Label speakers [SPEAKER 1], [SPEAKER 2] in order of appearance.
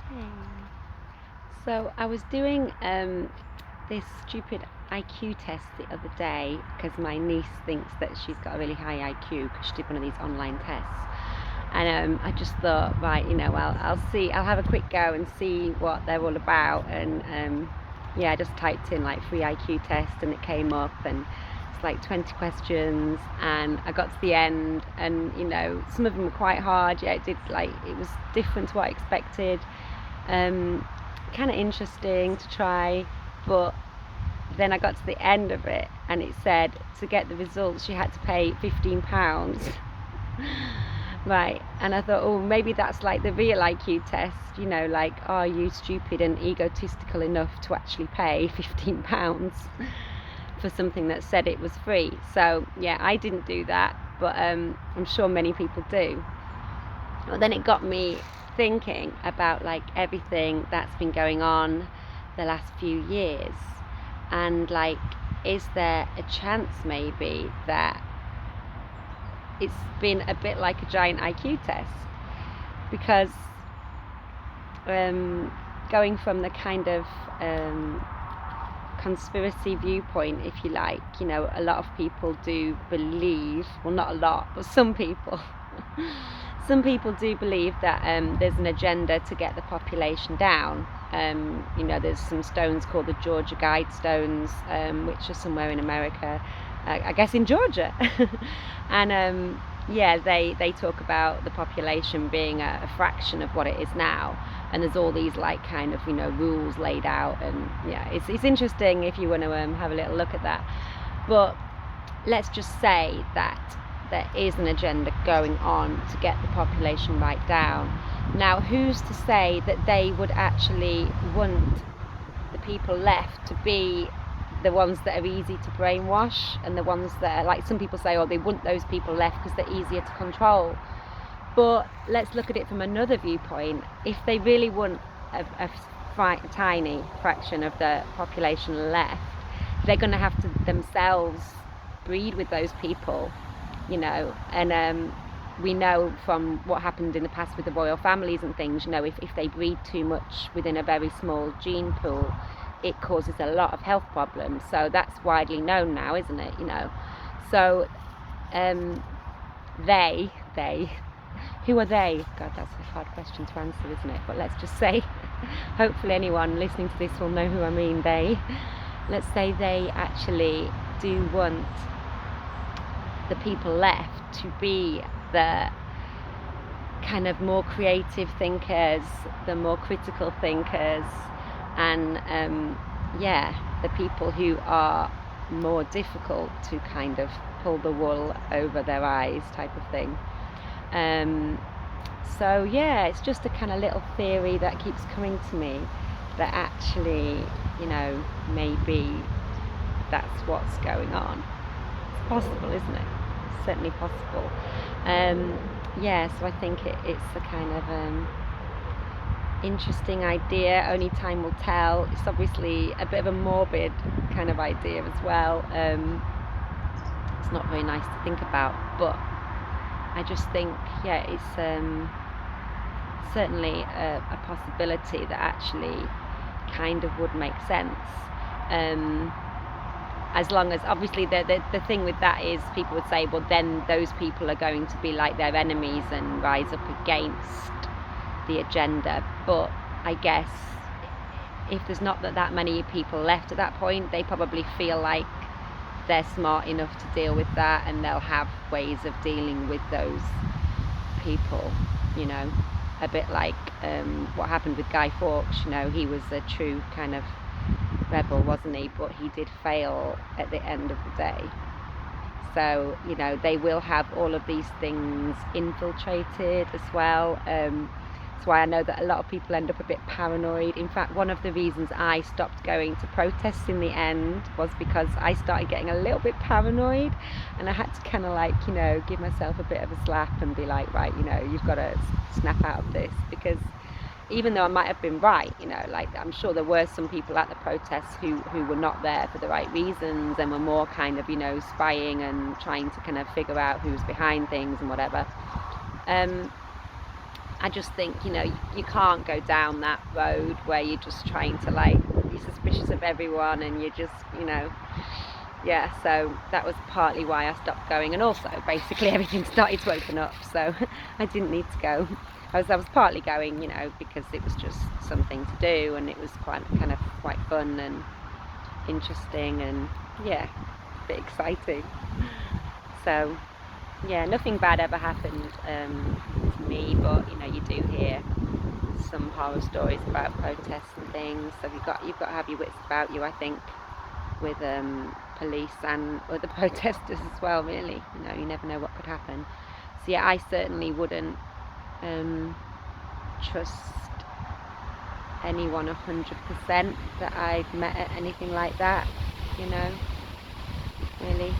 [SPEAKER 1] Hey. So I was doing this stupid IQ test the other day because my niece thinks that she's got a really high IQ because she did one of these online tests. And I just thought, right, I'll see, I'll have a quick go and see what they're all about. And yeah, I just typed in like free IQ test and it came up and it's like 20 questions. And I got to the end and, some of them were quite hard. Yeah, it was different to what I expected. Um, Kind of interesting to try, but then I got to the end of it and it said to get the results you had to pay £15. Right, and I thought, oh, maybe that's like the real IQ test, like, are you stupid and egotistical enough to actually pay £15 for something that said it was free? So yeah, I didn't do that, but I'm sure many people do. Well, then it got me thinking about like everything that's been going on the last few years, and like, is there a chance maybe that it's been a bit like a giant IQ test? Because um, going from the kind of conspiracy viewpoint, if you like, a lot of people do believe, well, not a lot, but some people, some people do believe that there's an agenda to get the population down. There's some stones called the Georgia Guidestones, which are somewhere in America, I guess in Georgia. And yeah, they talk about the population being a fraction of what it is now, and there's all these like kind of rules laid out, and yeah, it's interesting if you want to have a little look at that. But let's just say that there is an agenda going on to get the population right down. Now, who's to say that they would actually want the people left to be the ones that are easy to brainwash, and the ones that are, like, some people say, oh, they want those people left because they're easier to control. But let's look at it from another viewpoint. If they really want a tiny fraction of the population left, they're going to have to themselves breed with those people, and we know from what happened in the past with the royal families and things, if they breed too much within a very small gene pool, it causes a lot of health problems. So that's widely known now, isn't it? So um, they who are they? God, that's a hard question to answer, isn't it? But let's just say, hopefully anyone listening to this will know who I mean. Let's say they actually do want the people left to be the kind of more creative thinkers, the more critical thinkers, and yeah, the people who are more difficult to kind of pull the wool over their eyes, type of thing. Um, so yeah, it's just a kind of little theory that keeps coming to me, that actually, maybe that's what's going on. It's possible, isn't it? It's certainly possible. Um, yeah, so I think it's a kind of interesting idea. Only time will tell. It's obviously a bit of a morbid kind of idea as well. It's not very nice to think about, but I just think, yeah, it's certainly a possibility that actually kind of would make sense. As long as, obviously, the thing with that is, people would say, well, then those people are going to be like their enemies and rise up against the agenda. But I guess if there's not that many people left at that point, they probably feel like they're smart enough to deal with that, and they'll have ways of dealing with those people, a bit like what happened with Guy Fawkes. He was a true kind of rebel, wasn't he? But he did fail at the end of the day. So they will have all of these things infiltrated as well. That's why I know that a lot of people end up a bit paranoid. In fact, one of the reasons I stopped going to protests in the end was because I started getting a little bit paranoid, and I had to kind of like, give myself a bit of a slap and be like, right, you've got to snap out of this. Because even though I might have been right, like, I'm sure there were some people at the protests who were not there for the right reasons and were more kind of, spying and trying to kind of figure out who's behind things and whatever. Um, I just think, you can't go down that road where you're just trying to like be suspicious of everyone, and you're just, yeah, so that was partly why I stopped going, and also basically everything started to open up, so I didn't need to go. I was partly going, because it was just something to do, and it was quite fun and interesting, and yeah, a bit exciting. So yeah, nothing bad ever happened to me, but you do hear some horror stories about protests and things. So you've got to have your wits about you, I think, with police and other protesters as well. Really, you never know what could happen. So yeah, I certainly wouldn't trust anyone 100% that I've met at anything like that. Really.